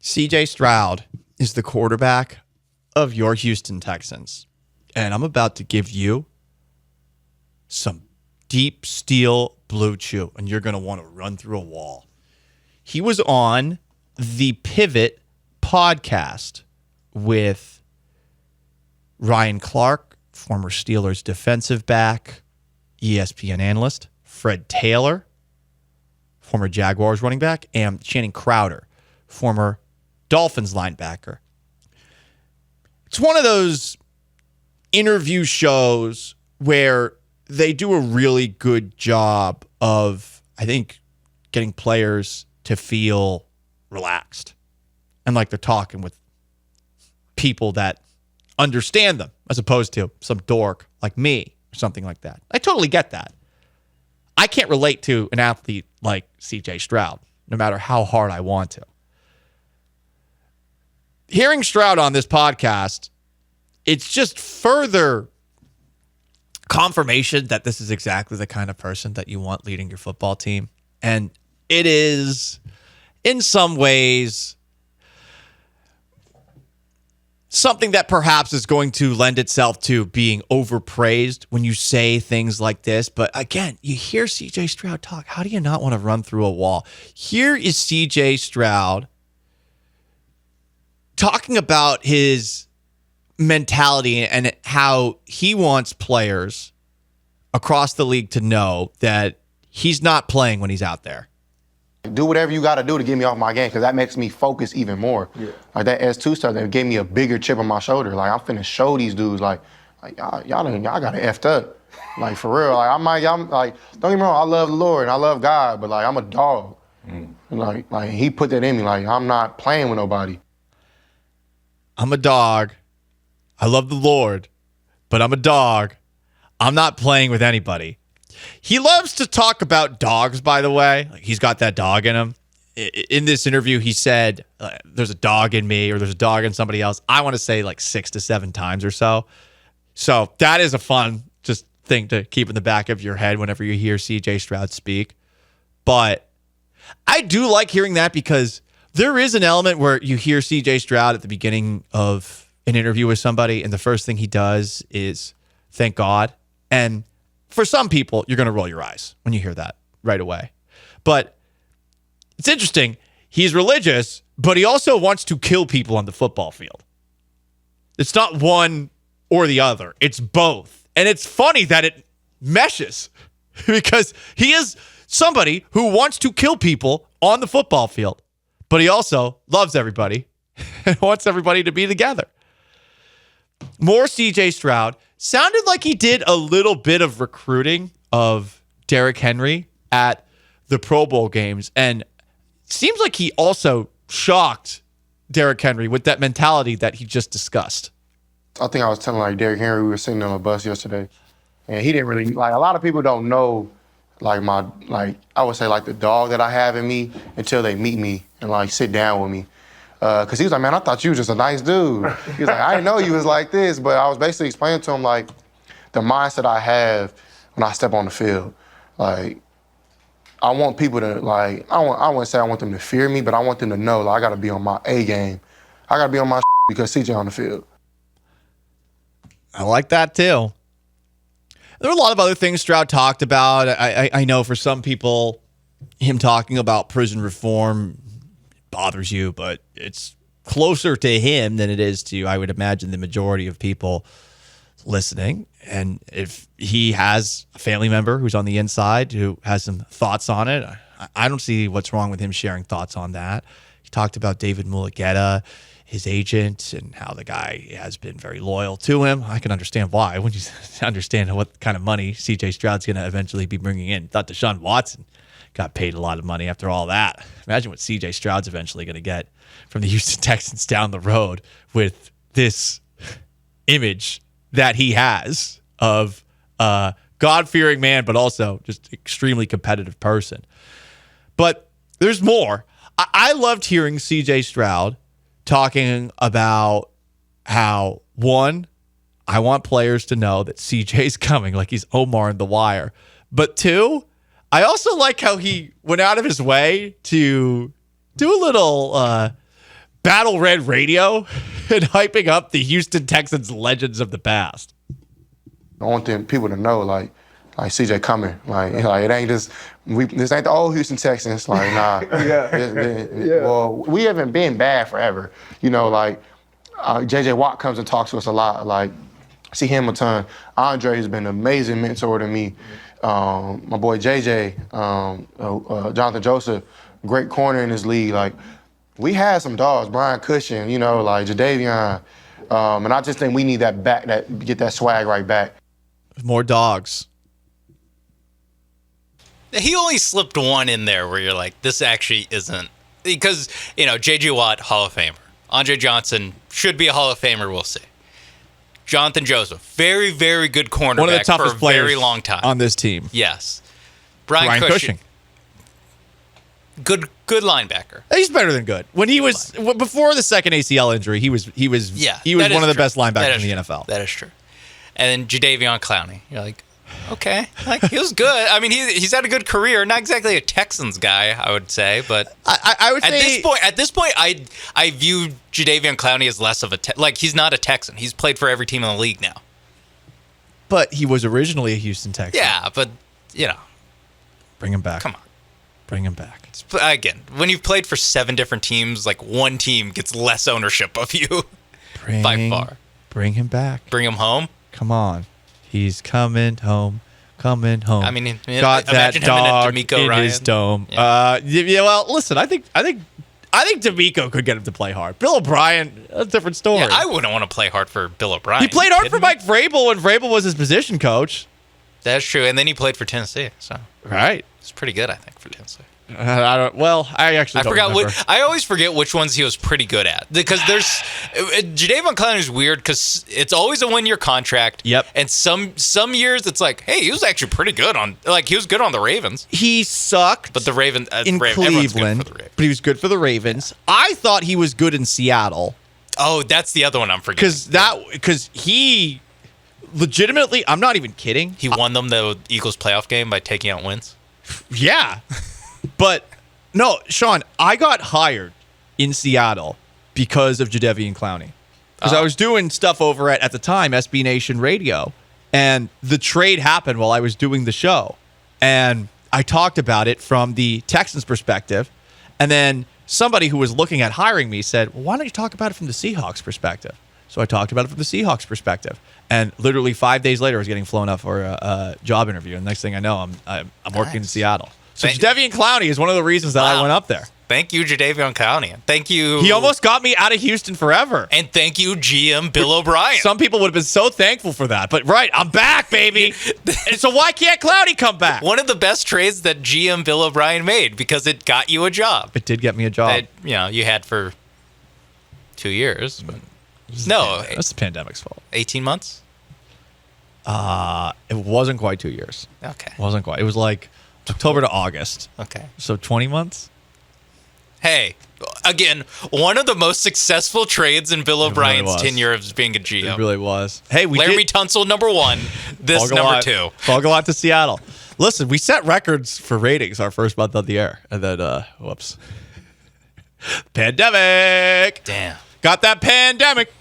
C.J. Stroud is the quarterback of your Houston Texans. And I'm about to give you some deep steel blue chew, and you're going to want to run through a wall. He was on the Pivot podcast with Ryan Clark, former Steelers defensive back, ESPN analyst, Fred Taylor, former Jaguars running back, and Channing Crowder, former Dolphins linebacker. It's one of those interview shows where they do a really good job of, I think, getting players to feel relaxed and like they're talking with people that understand them as opposed to some dork like me or something like that. I totally get that. I can't relate to an athlete like C.J. Stroud, no matter how hard I want to. Hearing Stroud on this podcast, it's just further confirmation that this is exactly the kind of person that you want leading your football team. And it is, in some ways, something that perhaps is going to lend itself to being overpraised when you say things like this. But again, you hear C.J. Stroud talk. How do you not want to run through a wall? Here is C.J. Stroud talking about his mentality and how he wants players across the league to know that he's not playing when he's out there. Do whatever you got to do to get me off my game, because that makes me focus even more. Yeah. Like that S2 stuff, that gave me a bigger chip on my shoulder. Like I'm finna show these dudes, like y'all got it effed up. Like for real, like I'm like, don't get me wrong, I love the Lord and I love God, but like I'm a dog. Like he put that in me. Like I'm not playing with nobody. I'm a dog. I love the Lord, but I'm a dog. I'm not playing with anybody. He loves to talk about dogs, by the way. Like he's got that dog in him. In this interview, he said, there's a dog in me or there's a dog in somebody else. I want to say like 6 to 7 times or so. So that is a fun just thing to keep in the back of your head whenever you hear C.J. Stroud speak. But I do like hearing that because there is an element where you hear C.J. Stroud at the beginning of an interview with somebody, and the first thing he does is thank God. And for some people, you're going to roll your eyes when you hear that right away. But it's interesting. He's religious, but he also wants to kill people on the football field. It's not one or the other. It's both. And it's funny that it meshes because he is somebody who wants to kill people on the football field. But he also loves everybody and wants everybody to be together. More C.J. Stroud. Sounded like he did a little bit of recruiting of Derrick Henry at the Pro Bowl games. And seems like he also shocked Derrick Henry with that mentality that he just discussed. I think I was telling like Derrick Henry, we were sitting on a bus yesterday, and he didn't really, like a lot of people don't know like I would say like the dog that I have in me until they meet me and like sit down with me. Because he was like, man, I thought you was just a nice dude. He was like, I didn't know you was like this. But I was basically explaining to him like the mindset I have when I step on the field. Like, I want people to like, I wouldn't say I want them to fear me, but I want them to know like I got to be on my A game. I got to be on my because CJ on the field. I like that too. There were a lot of other things Stroud talked about. I know for some people, him talking about prison reform bothers you, but it's closer to him than it is to, I would imagine, the majority of people listening. And if he has a family member who's on the inside who has some thoughts on it, I don't see what's wrong with him sharing thoughts on that. He talked about David Mulugheta, his agent, and how the guy has been very loyal to him. I can understand why when you understand what kind of money C.J. Stroud's going to eventually be bringing in. Thought Deshaun Watson got paid a lot of money after all that. Imagine what C.J. Stroud's eventually going to get from the Houston Texans down the road with this image that he has of a God-fearing man, but also just extremely competitive person. But there's more. I loved hearing C.J. Stroud talking about how, one, I want players to know that CJ's coming, like he's Omar in The Wire. But two, I also like how he went out of his way to do a little Battle Red Radio and hyping up the Houston Texans legends of the past. I want them people to know, like C.J. coming. Like it ain't just this ain't the old Houston Texans. Like nah. Well, we haven't been bad forever. You know, like J.J. Watt comes and talks to us a lot. Like see him a ton. Andre has been an amazing mentor to me. My boy J.J. Jonathan Joseph, great corner in this league. Like we had some dogs. Brian Cushing, you know, like Jadavion. And I just think we need that back, get that swag right back. More dogs. He only slipped one in there where you're like, this actually isn't. Because, you know, J.J. Watt, Hall of Famer. Andre Johnson should be a Hall of Famer, we'll see. Jonathan Joseph, very, very good cornerback One of the toughest for a players very long time. on this team. Yes. Brian Cushing. Good linebacker. He's better than good. When he was before the second ACL injury, he was one of the best linebackers in the NFL. That is true. And then Jadeveon Clowney. You're like, okay, like he was good. I mean, he's had a good career. Not exactly a Texans guy, I would say, but I would say at this point, I view Jadeveon Clowney as less of a like he's not a Texan. He's played for every team in the league now. But he was originally a Houston Texan. Yeah, but you know, bring him back. Come on, bring him back. Again, when you've played for 7 different teams, like one team gets less ownership of you by far. Bring him back. Bring him home. Come on. He's coming home. Coming home. I mean, got that dog in Ryan. his dome. Yeah. Well, listen. I think D'Amico could get him to play hard. Bill O'Brien, a different story. Yeah, I wouldn't want to play hard for Bill O'Brien. He played hard for Mike Vrabel when Vrabel was his position coach. That's true, and then he played for Tennessee. So right, it's pretty good, I think, for Tennessee. I actually don't remember. I always forget which ones he was pretty good at because there's Jadeveon Clowney is weird because it's always a 1-year contract. Yep. And some years it's like, hey, he was actually pretty good he was good on the Ravens. He sucked, but the Ravens in Cleveland. But he was good for the Ravens. I thought he was good in Seattle. Oh, that's the other one I'm forgetting. Because he legitimately, I'm not even kidding. He won them the Eagles playoff game by taking out wins. Yeah. But no, Sean, I got hired in Seattle because of Jadeveon Clowney. Because I was doing stuff over at the time, SB Nation Radio, and the trade happened while I was doing the show. And I talked about it from the Texans' perspective. And then somebody who was looking at hiring me said, well, why don't you talk about it from the Seahawks' perspective? So I talked about it from the Seahawks' perspective. And literally 5 days later, I was getting flown up for a job interview. And next thing I know, I'm working in Seattle. So Jadeveon Clowney is one of the reasons that I went up there. Thank you, Jadeveon Clowney. Thank you. He almost got me out of Houston forever. And thank you, GM Bill O'Brien. Some people would have been so thankful for that. But right, I'm back, baby. And so why can't Clowney come back? One of the best trades that GM Bill O'Brien made because it got you a job. It did get me a job. That, you had for 2 years. But that's the pandemic's fault. 18 months? It wasn't quite 2 years. Okay. It wasn't quite. It was like October to August. Okay. So 20 months? Hey, again, one of the most successful trades in Bill O'Brien's tenure of being a GM. It really was. Hey, Laramie Tunsil, number 1. This number 2. Foggalot to Seattle. Listen, we set records for ratings our first month on the air. And then, whoops. Pandemic. Damn. Got that pandemic.